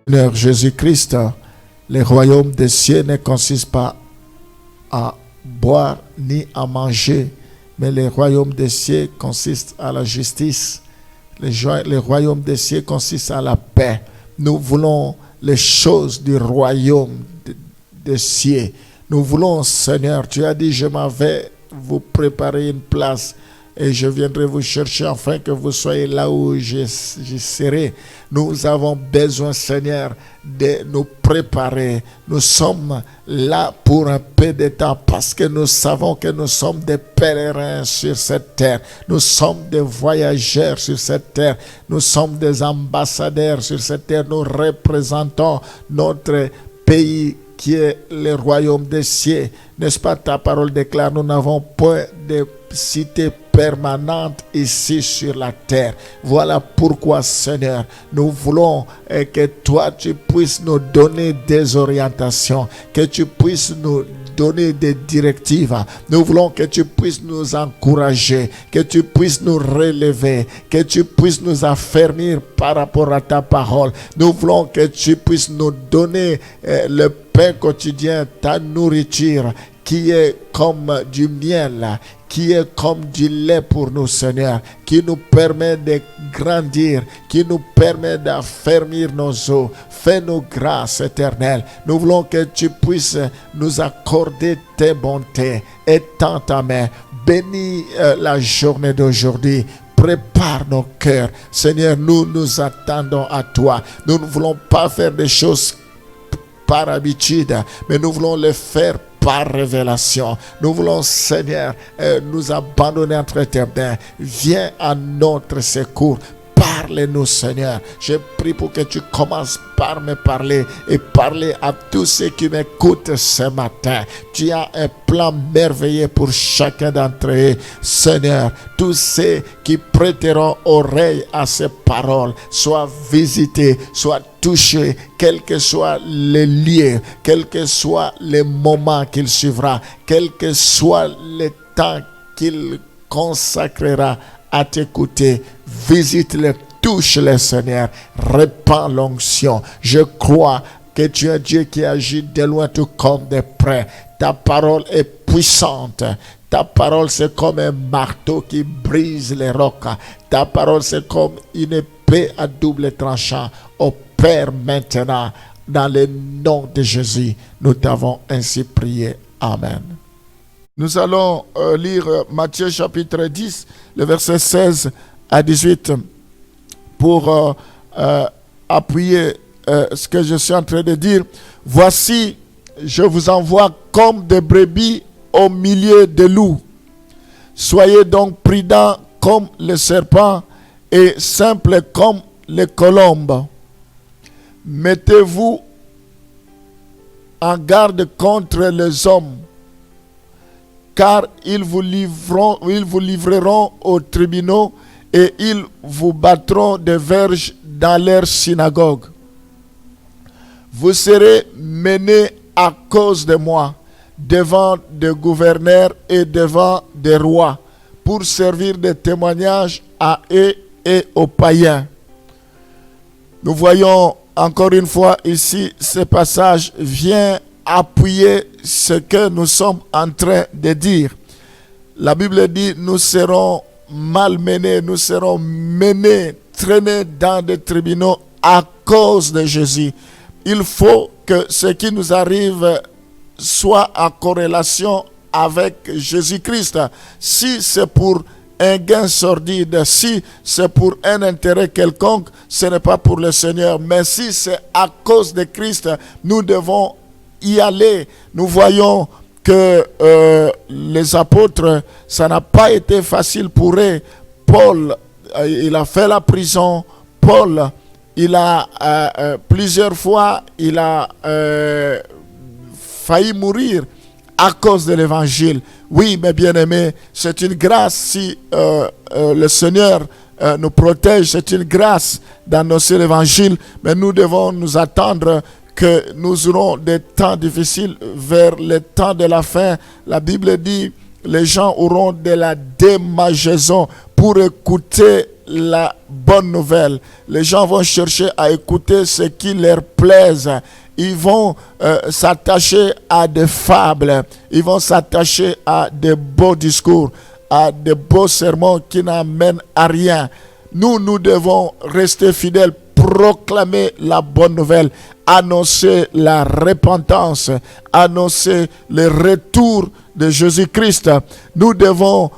Seigneur Jésus-Christ, le royaume des cieux ne consiste pas à boire ni à manger, mais le royaume des cieux consiste à la justice. Le royaume des cieux consiste à la paix. Nous voulons les choses du royaume des cieux. Nous voulons, Seigneur, tu as dit, je m'en vais vous préparer une place et je viendrai vous chercher afin que vous soyez là où je serai. Nous avons besoin, Seigneur, de nous préparer. Nous sommes là pour un peu de temps parce que nous savons que nous sommes des pèlerins sur cette terre. Nous sommes des voyageurs sur cette terre. Nous sommes des ambassadeurs sur cette terre. Nous représentons notre pays qui est le royaume des cieux. N'est-ce pas, ta parole déclare, nous n'avons point de cité permanente ici sur la terre. Voilà pourquoi, Seigneur, nous voulons que toi, tu puisses nous donner des orientations, que tu puisses nous donner des directives. Nous voulons que tu puisses nous encourager, que tu puisses nous relever, que tu puisses nous affermir par rapport à ta parole. Nous voulons que tu puisses nous donner le pain quotidien, ta nourriture, qui est comme du miel, qui est comme du lait pour nous, Seigneur, qui nous permet de grandir, qui nous permet d'affermir nos os. Fais-nous grâce éternelle. Nous voulons que tu puisses nous accorder tes bontés. Étends ta main. Bénis la journée d'aujourd'hui. Prépare nos cœurs. Seigneur, nous nous attendons à toi. Nous ne voulons pas faire des choses par habitude, mais nous voulons les faire par révélation. Nous voulons, Seigneur, nous abandonner entre tes mains. Viens à notre secours. Parle-nous, Seigneur. Je prie pour que tu commences par me parler et parler à tous ceux qui m'écoutent ce matin. Tu as un plan merveilleux pour chacun d'entre eux, Seigneur. Tous ceux qui prêteront oreille à ces paroles soient visités, soient touchés, quel que soit le lieu, quel que soit le moment qu'il suivra, quel que soit le temps qu'il consacrera à t'écouter. Visite-les, touche-les, Seigneur. Répands l'onction. Je crois que tu es un Dieu qui agit de loin tout comme de près. Ta parole est puissante. Ta parole, c'est comme un marteau qui brise les rocs. Ta parole, c'est comme une épée à double tranchant. Au Père, maintenant, dans le nom de Jésus, nous t'avons ainsi prié. Amen. Nous allons lire Matthieu chapitre 10, le verset 16 à 18, pour appuyer ce que je suis en train de dire. Voici, je vous envoie comme des brebis au milieu des loups. Soyez donc prudents comme les serpents et simples comme les colombes. Mettez-vous en garde contre les hommes, car ils vous livreront aux tribunaux et ils vous battront des verges dans leurs synagogues. Vous serez menés à cause de moi devant des gouverneurs et devant des rois pour servir de témoignage à eux et aux païens. Nous voyons encore une fois ici, ce passage vient appuyer ce que nous sommes en train de dire. La Bible dit, nous serons malmenés, nous serons menés, traînés dans des tribunaux à cause de Jésus. Il faut que ce qui nous arrive soit en corrélation avec Jésus-Christ. Si c'est pour un gain sordide, si c'est pour un intérêt quelconque, ce n'est pas pour le Seigneur. Mais si c'est à cause de Christ, nous devons y aller. Nous voyons que les apôtres, ça n'a pas été facile pour eux. Paul, il a fait la prison. Paul, il a plusieurs fois, il a failli mourir à cause de l'évangile. Oui, mes bien-aimés, c'est une grâce si le Seigneur nous protège, c'est une grâce d'annoncer l'évangile, mais nous devons nous attendre que nous aurons des temps difficiles vers le temps de la fin. La Bible dit, les gens auront de la démangeaison pour écouter la bonne nouvelle. Les gens vont chercher à écouter ce qui leur plaise. Ils vont s'attacher à des fables. Ils vont s'attacher à des beaux discours, à des beaux sermons qui n'amènent à rien. Nous devons rester fidèles, proclamer la bonne nouvelle, annoncer la repentance, annoncer le retour de Jésus-Christ. Nous devons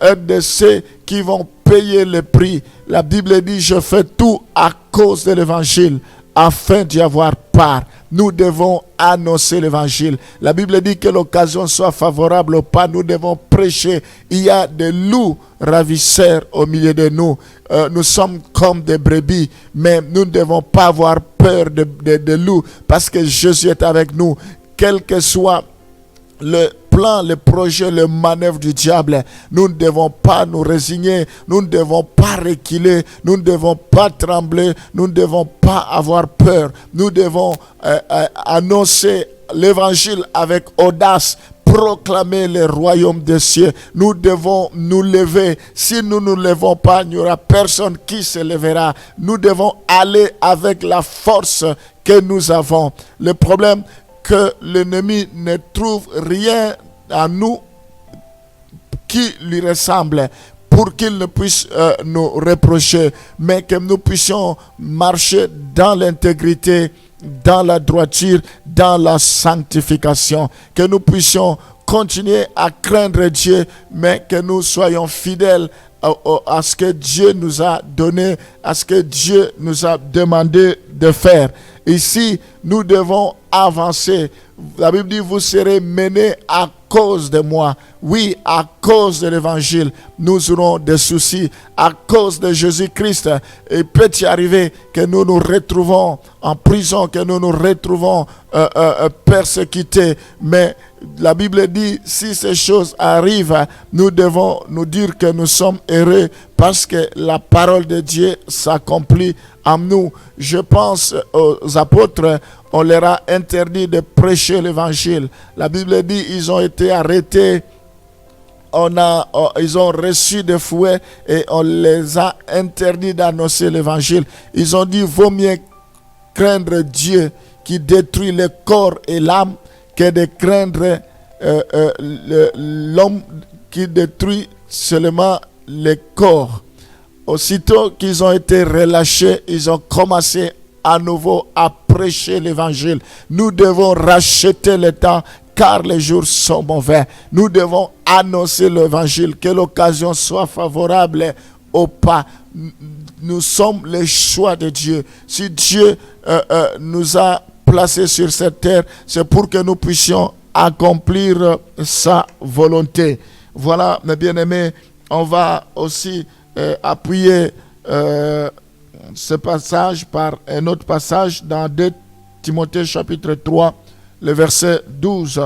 être de ceux qui vont payer le prix. La Bible dit, je fais tout à cause de l'évangile, afin d'y avoir part. Nous devons annoncer l'évangile. La Bible dit que l'occasion soit favorable ou pas, nous devons prêcher. Il y a des loups ravisseurs au milieu de nous. Nous sommes comme des brebis, mais nous ne devons pas avoir peur de loups, parce que Jésus est avec nous. Quel que soit le plan, le projet, le manœuvre du diable, nous ne devons pas nous résigner, nous ne devons pas reculer, nous ne devons pas trembler, nous ne devons pas avoir peur. Nous devons annoncer l'évangile avec audace, proclamer le royaume des cieux. Nous devons nous lever. Si nous ne nous levons pas, il n'y aura personne qui se lèvera. Nous devons aller avec la force que nous avons. Le problème, que l'ennemi ne trouve rien à nous qui lui ressemble pour qu'il ne puisse nous reprocher, mais que nous puissions marcher dans l'intégrité, dans la droiture, dans la sanctification, que nous puissions continuer à craindre Dieu, mais que nous soyons fidèles à ce que Dieu nous a donné, à ce que Dieu nous a demandé de faire. Ici, nous devons avancer. La Bible dit, vous serez menés à cause de moi. Oui, à cause de l'évangile, nous aurons des soucis. À cause de Jésus-Christ, il peut y arriver que nous nous retrouvons en prison, que nous nous retrouvons persécutés. Mais la Bible dit, si ces choses arrivent, nous devons nous dire que nous sommes heureux parce que la parole de Dieu s'accomplit en nous. Je pense aux apôtres, on leur a interdit de prêcher l'évangile. La Bible dit, ils ont été arrêtés, ils ont reçu des fouets et on les a interdit d'annoncer l'évangile. Ils ont dit, vaut mieux craindre Dieu qui détruit le corps et l'âme que de craindre l'homme qui détruit seulement le corps. Aussitôt qu'ils ont été relâchés, ils ont commencé à nouveau à prêcher l'évangile. Nous devons racheter le temps car les jours sont mauvais. Nous devons annoncer l'évangile, que l'occasion soit favorable ou pas. Nous sommes les choix de Dieu. Si Dieu nous a placés sur cette terre, c'est pour que nous puissions accomplir sa volonté. Voilà, mes bien-aimés, on va aussi appuyer ce passage par un autre passage dans 2 Timothée chapitre 3, le verset 12.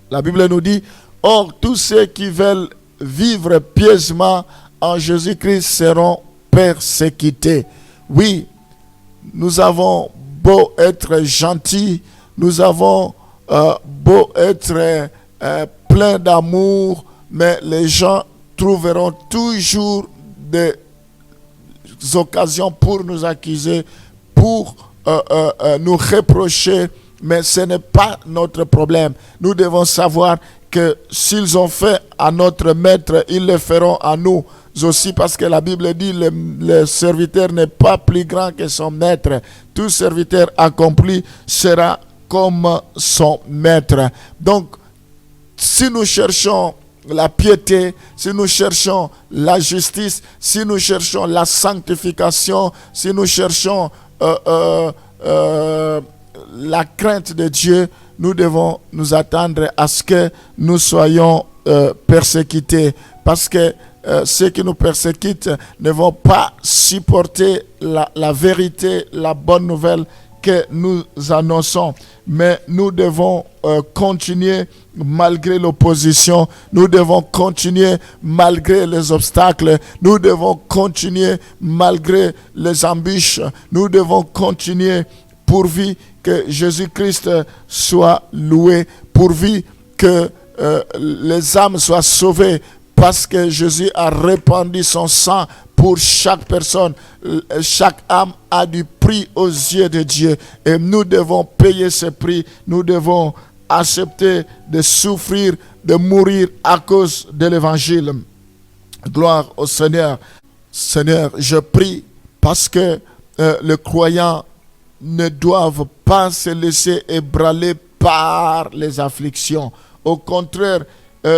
La Bible nous dit, « Or, tous ceux qui veulent vivre pieusement en Jésus-Christ seront persécutés. » Oui, nous avons beau être gentils, nous avons beau être plein d'amour, mais les gens trouveront toujours des occasions pour nous accuser, pour nous reprocher, mais ce n'est pas notre problème. Nous devons savoir que s'ils ont fait à notre maître, ils le feront à nous aussi, parce que la Bible dit le serviteur n'est pas plus grand que son maître. Tout serviteur accompli sera comme son maître. Donc, si nous cherchons la piété, si nous cherchons la justice, si nous cherchons la sanctification, si nous cherchons la crainte de Dieu, nous devons nous attendre à ce que nous soyons persécutés, parce que ceux qui nous persécutent ne vont pas supporter la vérité, la bonne nouvelle que nous annonçons. Mais nous devons continuer malgré l'opposition, nous devons continuer malgré les obstacles, nous devons continuer malgré les embûches, nous devons continuer pourvu que Jésus-Christ soit loué, pourvu que les âmes soient sauvées, parce que Jésus a répandu son sang pour chaque personne. Chaque âme a du prix aux yeux de Dieu. Et nous devons payer ce prix. Nous devons accepter de souffrir, de mourir à cause de l'évangile. Gloire au Seigneur. Seigneur, je prie parce que les croyants ne doivent pas se laisser ébranler par les afflictions. Au contraire,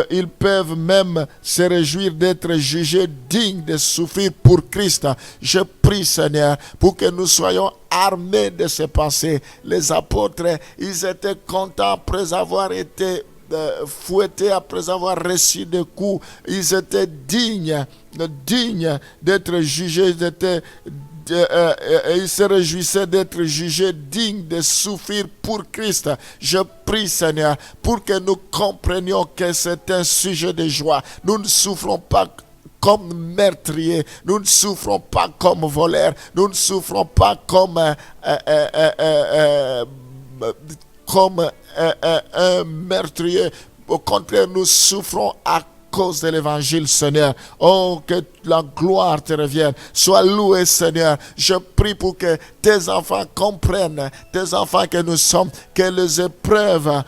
ils peuvent même se réjouir d'être jugés dignes de souffrir pour Christ. Je prie, Seigneur, pour que nous soyons armés de ces pensées. Les apôtres, ils étaient contents après avoir été fouettés, après avoir reçu des coups. Ils étaient dignes d'être jugés. Ils se réjouissaient d'être jugés dignes de souffrir pour Christ. Je prie, Seigneur, pour que nous comprenions que c'est un sujet de joie. Nous ne souffrons pas comme meurtriers, nous ne souffrons pas comme voleurs, nous ne souffrons pas comme un meurtrier. Au contraire, nous souffrons à cause de l'évangile, Seigneur. Oh, que la gloire te revienne. Sois loué, Seigneur. Je prie pour que tes enfants comprennent, tes enfants que nous sommes, que les épreuves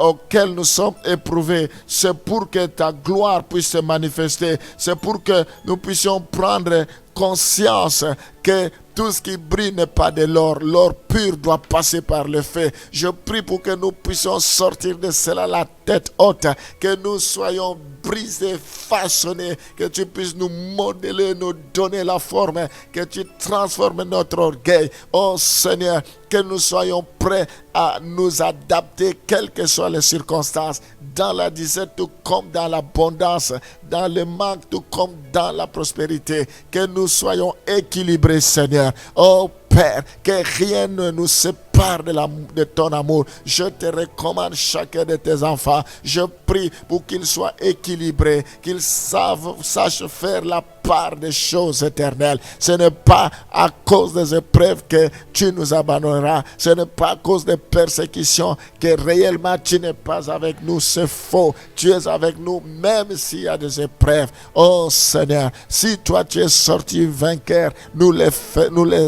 auxquelles nous sommes éprouvés, c'est pour que ta gloire puisse se manifester. C'est pour que nous puissions prendre conscience que tout ce qui brille n'est pas de l'or. L'or pur doit passer par le feu. Je prie pour que nous puissions sortir de cela la tête haute, que nous soyons brisés, façonnés, que tu puisses nous modeler, nous donner la forme, que tu transformes notre orgueil. Oh Seigneur, que nous soyons prêts à nous adapter, quelles que soient les circonstances, dans la disette tout comme dans l'abondance, dans le manque tout comme dans la prospérité, que nous soyons équilibrés, Seigneur. Oh Père, que rien ne nous sépare de ton amour. Je te recommande chacun de tes enfants. Je prie pour qu'ils soient équilibrés, qu'ils sachent faire la part des choses éternelles. Ce n'est pas à cause des épreuves que tu nous abandonneras. Ce n'est pas à cause des persécutions que réellement tu n'es pas avec nous. C'est faux. Tu es avec nous même s'il y a des épreuves. Oh Seigneur, si toi tu es sorti vainqueur, nous les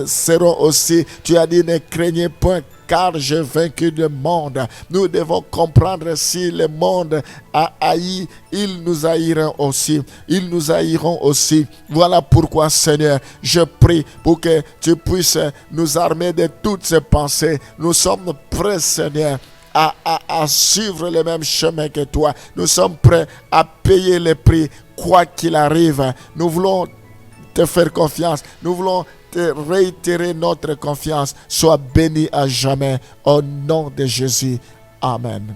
serons aussi. Tu as dit ne craignez point, car j'ai vaincu le monde. Nous devons comprendre, si le monde a haï, ils nous haïront aussi. Ils nous haïront aussi. Voilà pourquoi, Seigneur, je prie pour que tu puisses nous armer de toutes ces pensées. Nous sommes prêts, Seigneur, à suivre le même chemin que toi. Nous sommes prêts à payer le prix, quoi qu'il arrive. Nous voulons te faire confiance. Nous voulons te réitérer notre confiance. Sois béni à jamais au nom de Jésus. Amen.